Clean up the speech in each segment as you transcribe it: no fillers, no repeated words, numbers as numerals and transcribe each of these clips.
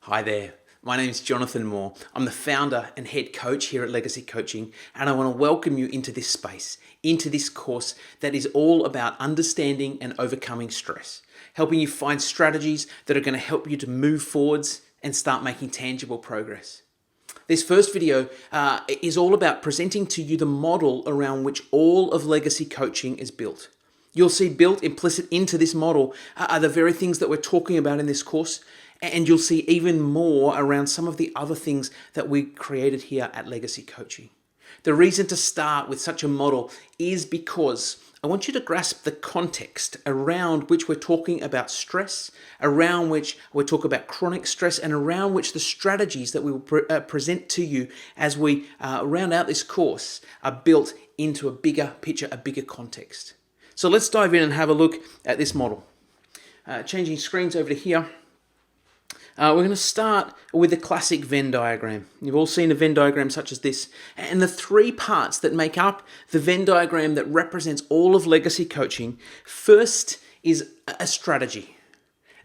Hi there, my name is Jonathan Moore. I'm the founder and head coach here at Legacy Coaching, and I want to welcome you into this space, into this course that is all about understanding and overcoming stress, helping you find strategies that are going to help you to move forwards and start making tangible progress. This first video is all about presenting to you the model around which all of Legacy Coaching is built. You'll see built implicit into this model are the very things that we're talking about in this course, and you'll see even more around some of the other things that we created here at Legacy Coaching. The reason to start with such a model is because I want you to grasp the context around which we're talking about stress, around which we talk about chronic stress, and around which the strategies that we will present to you as we round out this course are built into a bigger picture, a bigger context. So let's dive in and have a look at this model. Changing screens over to here. We're going to start with the classic Venn diagram. You've all seen a Venn diagram such as this. And the three parts that make up the Venn diagram that represents all of Legacy Coaching. First is a strategy.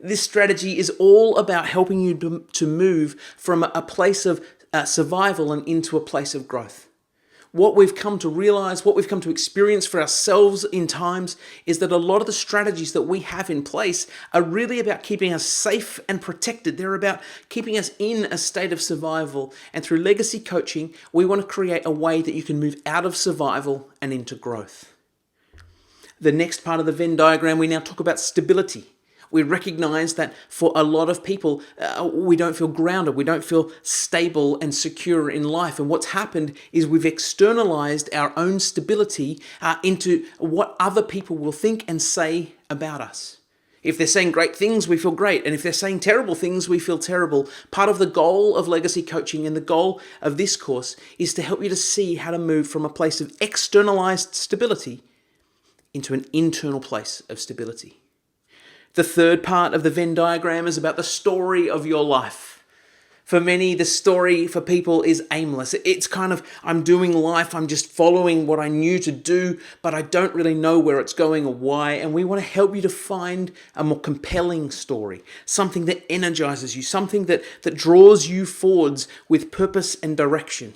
This strategy is all about helping you to move from a place of survival and into a place of growth. What we've come to realize, what we've come to experience for ourselves in times is that a lot of the strategies that we have in place are really about keeping us safe and protected. They're about keeping us in a state of survival. And through Legacy Coaching, we want to create a way that you can move out of survival and into growth. The next part of the Venn diagram, we now talk about stability. We recognize that for a lot of people, we don't feel grounded, we don't feel stable and secure in life. And what's happened is we've externalized our own stability into what other people will think and say about us. If they're saying great things, we feel great. And if they're saying terrible things, we feel terrible. Part of the goal of Legacy Coaching and the goal of this course is to help you to see how to move from a place of externalized stability into an internal place of stability. The third part of the Venn diagram is about the story of your life. For many, the story for people is aimless. It's kind of, I'm doing life, I'm just following what I knew to do, but I don't really know where it's going or why. And we want to help you to find a more compelling story, something that energizes you, something that draws you forwards with purpose and direction.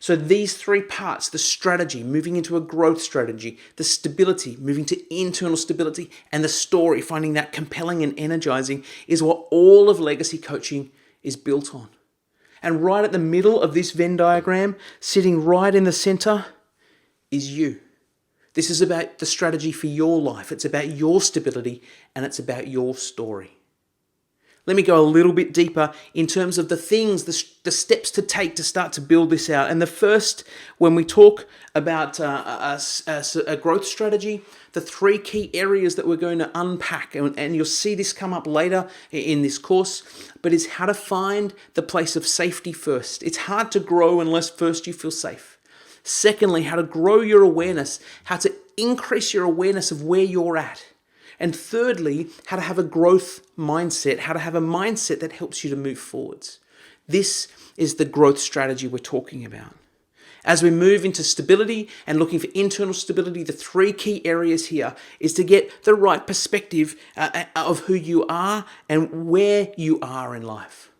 So these three parts, the strategy, moving into a growth strategy, the stability, moving to internal stability, and the story, finding that compelling and energizing, is what all of Legacy Coaching is built on. And right at the middle of this Venn diagram, sitting right in the center, is you. This is about the strategy for your life. It's about your stability, and it's about your story. Let me go a little bit deeper in terms of the things, the steps to take to start to build this out. And the first, when we talk about a growth strategy, the three key areas that we're going to unpack, and you'll see this come up later in this course, but is how to find the place of safety first. It's hard to grow unless first you feel safe. Secondly, how to grow your awareness, how to increase your awareness of where you're at. And thirdly, how to have a growth mindset, how to have a mindset that helps you to move forwards. This is the growth strategy we're talking about. As we move into stability and looking for internal stability, the three key areas here is to get the right perspective of who you are and where you are in life.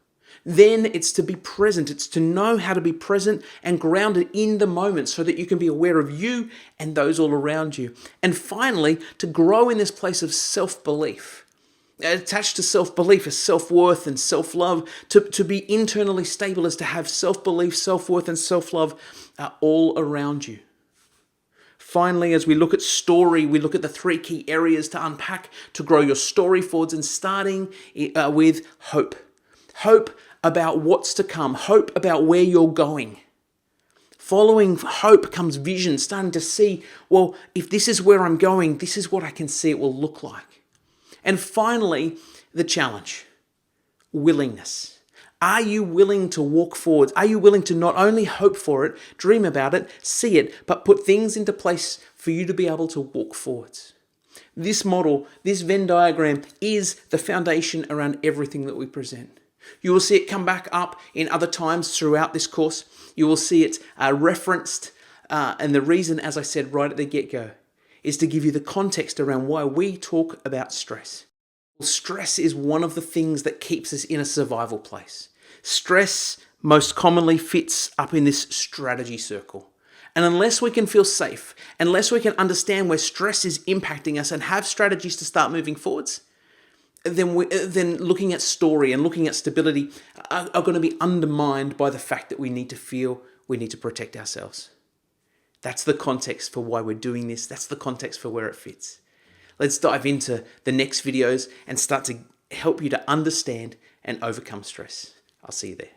Then it's to be present. It's to know how to be present and grounded in the moment so that you can be aware of you and those all around you. And finally, to grow in this place of self-belief. Attached to self-belief is self-worth and self-love. To be internally stable is to have self-belief, self-worth, and self-love all around you. Finally, as we look at story, we look at the three key areas to unpack to grow your story forwards, and starting with hope. Hope about what's to come, hope about where you're going. Following hope comes vision, starting to see, well, if this is where I'm going, this is what I can see it will look like. And finally, the challenge, willingness. Are you willing to walk forward? Are you willing to not only hope for it, dream about it, see it, but put things into place for you to be able to walk forwards? This model, this Venn diagram, is the foundation around everything that we present. You will see it come back up in other times throughout this course. You will see it referenced. And the reason, as I said right at the get-go, is to give you the context around why we talk about stress. Stress is one of the things that keeps us in a survival place. Stress most commonly fits up in this strategy circle. And unless we can feel safe, unless we can understand where stress is impacting us and have strategies to start moving forwards, then looking at story and looking at stability are going to be undermined by the fact that we need to feel we need to protect ourselves. That's the context for why we're doing this. That's the context for where it fits. Let's dive into the next videos and start to help you to understand and overcome stress. I'll see you there.